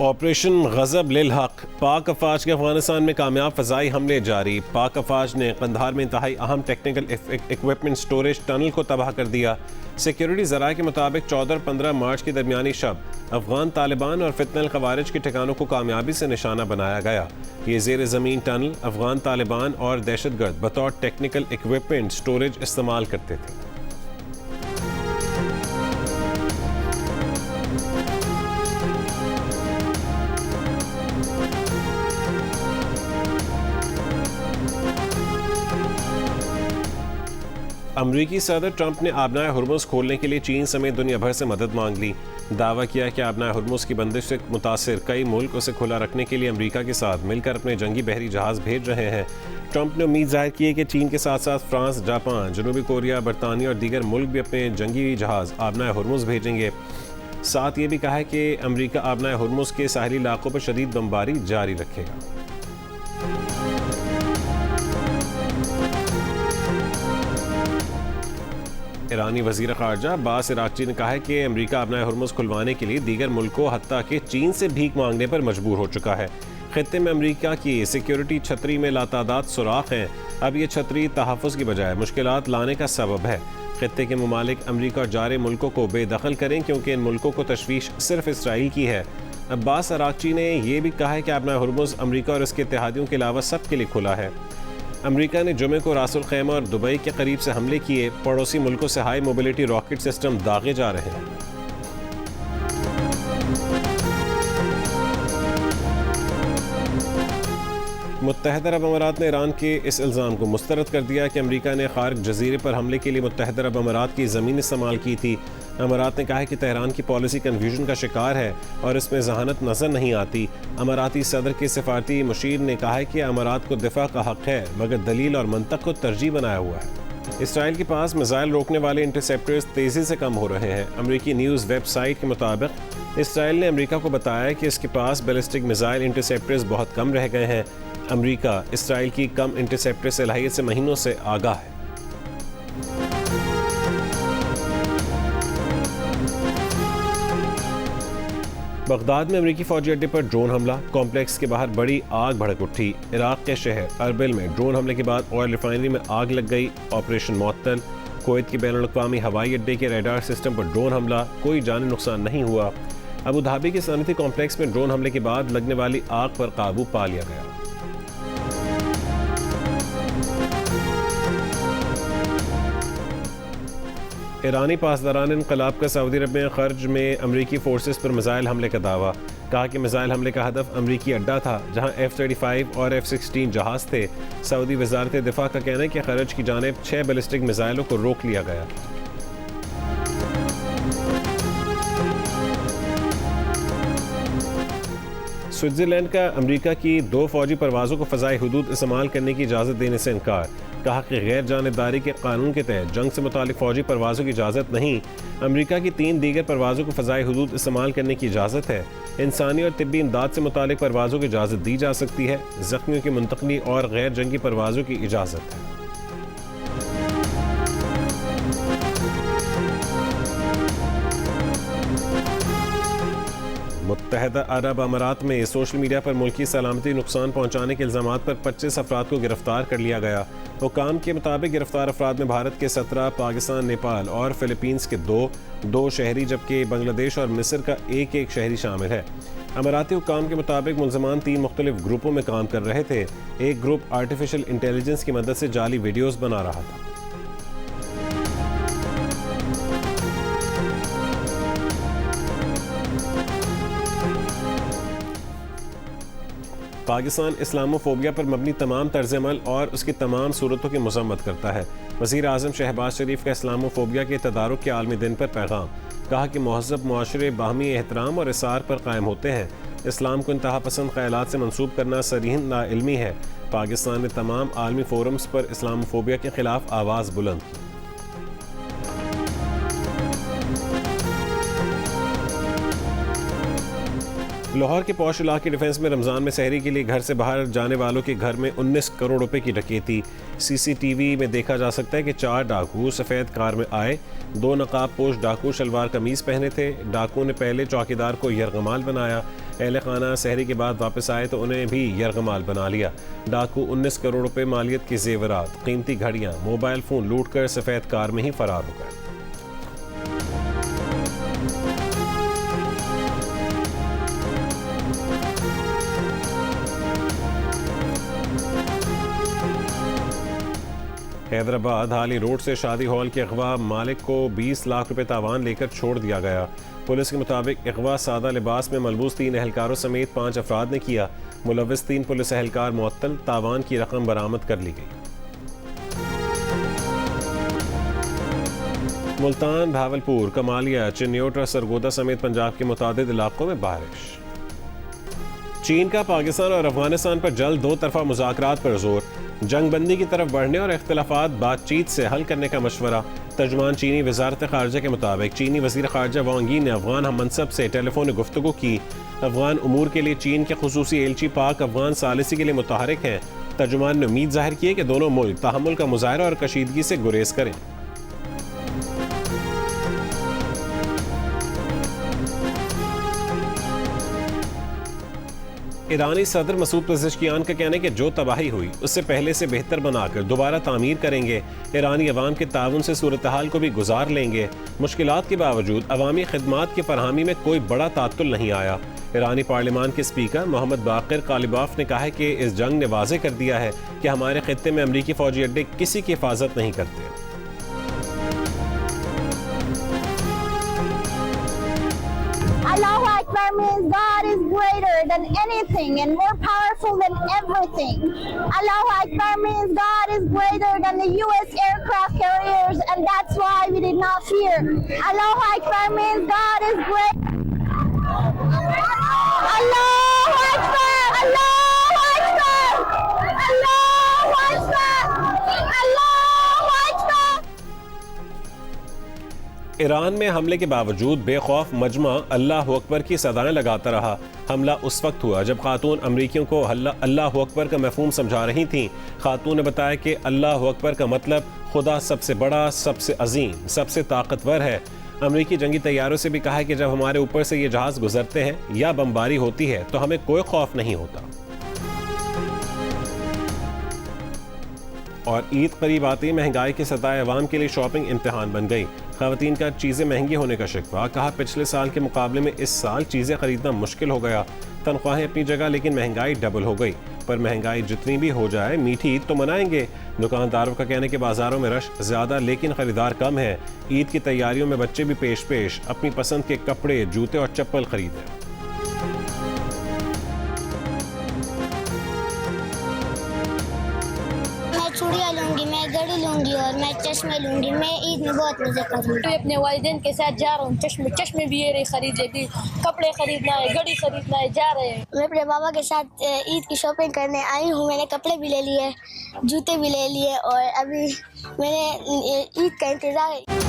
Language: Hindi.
ऑपरेशन गज़ब लिल हक, पाक अफवाज के अफगानिस्तान में कामयाब फ़ज़ाई हमले जारी। पाक अफवाज ने कंधार में इंतहाई अहम टेक्निकल इक्विपमेंट स्टोरेज टनल को तबाह कर दिया। सिक्योरिटी ज़राए के मुताबिक 14 और 15 मार्च की दरमियानी शब अफगान तालिबान और फितनल खवारिज के ठिकानों को कामयाबी से निशाना बनाया गया। ये ज़ेर ज़मीन टनल अफगान तालिबान और दहशतगर्द बतौर टेक्निकल इक्विपमेंट स्टोरेज इस्तेमाल करते थे। अमरीकी सदर ट्रंप ने आबनाए हुर्मुज़ खोलने के लिए चीन समेत दुनिया भर से मदद मांग ली। दावा किया कि आबनाए हुर्मुज़ की बंदिश से मुतासिर कई मुल्क उसे खुला रखने के लिए अमरीका के साथ मिलकर अपने जंगी बहरी जहाज़ भेज रहे हैं। ट्रंप ने उम्मीद जाहिर की है कि चीन के साथ साथ फ्रांस, जापान, जनूबी कोरिया, बरतानिया और दीगर मुल्क भी अपने जंगी जहाज़ आबनाए हुर्मुज़ भेजेंगे। साथ ये भी कहा है कि अमरीका आबनाए हुर्मुज़ के साहली इलाकों पर शदीद बमबारी जारी रखेगा। ईरानी वज़ीर ख़ारजा अब्बास इराक़ची ने कहा है कि अमरीका अपना हुर्मुज़ खुलवाने के लिए दीगर मुल्कों हत्ता कि चीन से भीख मांगने पर मजबूर हो चुका है। ख़ित्ते में अमरीका की सिक्योरिटी छतरी में लातादाद सुराख हैं। अब ये छतरी तहफ़्फ़ुज़ की बजाय मुश्किलात लाने का सबब है। ख़ित्ते के ममालिक अमरीका और जारे मुल्कों को बेदखल करें क्योंकि इन मुल्कों को तशवीश सिर्फ इसराइल की है। अब्बास इराक़ची ने यह भी कहा है कि अपना हुर्मुज़ अमरीका और इसके इत्तेहादियों के अलावा सब के लिए खुला है। अमरीका ने जुमे को रासुल खैमा और दुबई के करीब से हमले किए। पड़ोसी मुल्कों से हाई मोबिलिटी रॉकेट सिस्टम दागे जा रहे हैं। मुत्तहदा अरब अमारात ने ईरान के इस इल्ज़ाम को मुस्तरद कर दिया कि अमरीका ने खार्क जजीरे पर हमले के लिए मुत्तहदा अरब अमारात की ज़मीन इस्तेमाल की थी। अमारात ने कहा है कि तेहरान की पॉलिसी कन्फ्यूजन का शिकार है और इसमें जहानत नज़र नहीं आती। अमाराती सदर के सिफारती मुशीर ने कहा है कि अमारात को दिफा का हक है मगर दलील और मंतक को तरजीह बनाया हुआ है। इसराइल के पास मिसाइल रोकने वाले इंटरसेप्टर्स तेज़ी से कम हो रहे हैं। अमरीकी न्यूज़ वेबसाइट के मुताबिक इसराइल ने अमरीका को बताया कि इसके पास बैलिस्टिक मिसाइल इंटरसेप्टर्स बहुत कम रह गए हैं। अमरीका इसराइल की कम इंटरसेप्टर सलाहियत से महीनों से आगाह है। बगदाद में अमरीकी फौजी अड्डे पर ड्रोन हमला, कॉम्प्लेक्स के बाहर बड़ी आग भड़क उठी। इराक के शहर अरबिल में ड्रोन हमले के बाद ऑयल रिफाइनरी में आग लग गई। ऑपरेशन मुअत्तल। कुवैत के बैनुल-अक़वामी हवाई अड्डे के रडार सिस्टम पर ड्रोन हमला, कोई जानी नुकसान नहीं हुआ। अबू धाबी के सनअती कॉम्प्लेक्स में ड्रोन हमले के बाद लगने वाली आग पर काबू पा लिया गया। ईरानी पासदारान इनकलाब का सऊदी अरब में खर्ज में अमरीकी फोर्सेस पर मिसाइल हमले का दावा। कहा कि मिसाइल हमले का हदफ अमरीकी अड्डा था जहां F-35 और F-16 जहाज़ थे। सऊदी वजारत दिफा का कहना है कि खर्ज की जानिब 6 बैलिस्टिक मिसाइलों को रोक लिया गया। स्विट्ज़रलैंड का अमरीका की 2 फौजी परवाज़ों को फ़ज़ाई हुदूद इस्तेमाल करने की इजाज़त देने से इनकार। कहा कि गैर जानिबदारी के कानून के तहत जंग से मुतालिक फ़ौजी परवाज़ों की इजाज़त नहीं। अमरीका की 3 दीगर परवाज़ों को फ़ज़ाई हुदूद इस्तेमाल करने की इजाज़त है। इंसानी और तिब्बी इमदाद से मुतालिक परवाज़ों की इजाज़त दी जा सकती है। ज़ख्मियों की मुंतकली और गैर जंगी परवाज़ों की इजाज़त है। मुत्तहदा अरब अमारात में सोशल मीडिया पर मुल्की सलामती नुकसान पहुँचाने के इल्ज़ामात पर 25 अफराद को गिरफ्तार कर लिया गया। हुक्काम के मुताबिक गिरफ्तार अफराद में भारत के 17, पाकिस्तान, नेपाल और फिलीपींस के 2 शहरी जबकि बांग्लादेश और मिस्र का एक शहरी शामिल है। अमाराती हुक्काम के मुताबिक मुल्ज़मान 3 मुख्तलिफ ग्रुपों में काम कर रहे थे। एक ग्रुप आर्टिफिशियल इंटेलिजेंस की मदद से जाली वीडियोज़ बना रहा था। पाकिस्तान इस्लामोफोबिया पर मबनी तमाम तर्ज़ अमल और उसकी तमाम सूरतों की मज़म्मत करता है। वज़ीर आज़म शहबाज शरीफ का इस्लामोफोबिया के तदारुक के आलमी दिन पर पैगाम। कहा कि महज़ब मुआशरे बाहमी एहतराम और इसार पर कायम होते हैं। इस्लाम को इंतहा पसंद ख़यालात से मंसूब करना सरीहन नाइल्मी है। पाकिस्तान ने तमाम आलमी फोरम्स पर इस्लामोफोबिया के ख़िलाफ़ आवाज़ बुलंद की। लाहौर के पौश इलाके डिफेंस में रमज़ान में सहरी के लिए घर से बाहर जाने वालों के घर में 19 करोड़ रुपए की डकैती। सीसीटीवी में देखा जा सकता है कि 4 डाकू सफ़ेद कार में आए। 2 नकाब पोश डाकू शलवार कमीज़ पहने थे। डाकू ने पहले चौकीदार को यरगमाल बनाया। अहले खाना सहरी के बाद वापस आए तो उन्हें भी यरगमाल बना लिया। डाकू 19 करोड़ रुपए मालियत के जेवरात, कीमती घड़ियाँ, मोबाइल फ़ोन लूट कर सफ़ेद कार में ही फरार हो गए। हैदराबाद हाली रोड से शादी हॉल के अगवा मालिक को 20 लाख रुपए तावान लेकर छोड़ दिया गया। पुलिस के मुताबिक अगवा सादा लिबास में मलबूस 3 एहलकारों समेत 5 अफराद ने किया। मुलव्विस 3 पुलिस एहलकार मुअत्तल, तावान की रकम बरामद कर ली गई। मुल्तान, भावलपुर, कमालिया, चिन्योटा, सरगोदा समेत पंजाब के मुतादिद इलाकों में बारिश। चीन का पाकिस्तान और अफगानिस्तान पर जल्द 2 तरफा मुज़ाकरात पर जोर। जंगबंदी की तरफ बढ़ने और इख्तिलाफात बातचीत से हल करने का मशवरा। तर्जुमान चीनी वजारत खारजा के मुताबिक चीनी वज़ीर खारजा वांग यी ने अफगान हम मनसब से टेलीफोन गुफ्तगू की। अफगान उमूर के लिए चीन के खुसूसी एलची पाक अफगान सालिसी के लिए मुतहरिक हैं। तर्जुमान ने उम्मीद जाहिर की है कि दोनों मुल्क तहम्मुल का मुजाहरा और कशीदगी से गुरेज करें। ईरानी सदर मसूद पेज़ेश्कियान का कहना है कि जो तबाही हुई उससे पहले से बेहतर बनाकर दोबारा तामीर करेंगे। ईरानी अवाम के ताउन से सूरत हाल को भी गुजार लेंगे। मुश्किलात के बावजूद अवामी खिदमात की फरहमी में कोई बड़ा तात्तुल नहीं आया। ईरानी पार्लियामान के स्पीकर मोहम्मद बाकिर कालिबाफ ने कहा है कि इस जंग ने वाज़ेह कर दिया है कि हमारे खित्ते में अमरीकी फौजी अड्डे किसी की हिफाजत नहीं करते। Allahu Akbar means God is greater than anything and more powerful than everything. Allahu Akbar means God is greater than the US aircraft carriers, and that's why we did not fear. Allahu Akbar means God is great. Allahu Akbar! Allahu Akbar! Allahu Akbar! Allahu Akbar! Iran में हमले के बावजूद बेखौफ मजमा अल्लाह अकबर की सदाएं लगाता रहा। हमला उस वक्त हुआ जब खातून अमरीकियों को अल्लाह अकबर का मफहूम समझा रही थीं। खातून ने बताया कि अल्लाह अकबर का मतलब खुदा सबसे बड़ा, सबसे अजीम, सबसे ताकतवर है। अमरीकी जंगी तैयारों से भी कहा है कि जब हमारे ऊपर से ये जहाज़ गुजरते हैं या बमबारी होती है तो हमें कोई खौफ नहीं होता। और ईद करीब आते ही महंगाई की सताए अवाम के लिए शॉपिंग इम्तिहान बन गई। ख़वातीन का चीज़ें महंगी होने का शिकवा। कहा पिछले साल के मुकाबले में इस साल चीज़ें खरीदना मुश्किल हो गया। तनख्वाहें अपनी जगह लेकिन महंगाई डबल हो गई। पर महंगाई जितनी भी हो जाए मीठी ईद तो मनाएंगे। दुकानदारों का कहने के बाज़ारों में रश ज़्यादा लेकिन ख़रीदार कम है। ईद की तैयारियों में बच्चे भी पेश अपनी पसंद के कपड़े, जूते और चप्पल खरीदें। चूड़ियाँ लूँगी, मैं घड़ी लूँगी और मैं चश्मे लूँगी। मैं ईद में बहुत मज़े करूँगी। अपने वालिदैन के साथ जा रहा हूँ। चश्मे भी ये रहे खरीदे, भी कपड़े खरीदना है, घड़ी खरीदना है, जा रहे हैं। मैं अपने बाबा के साथ ईद की शॉपिंग करने आई हूँ। मैंने कपड़े भी ले लिए, जूते भी ले लिए और अभी मैंने ईद का इंतज़ार है।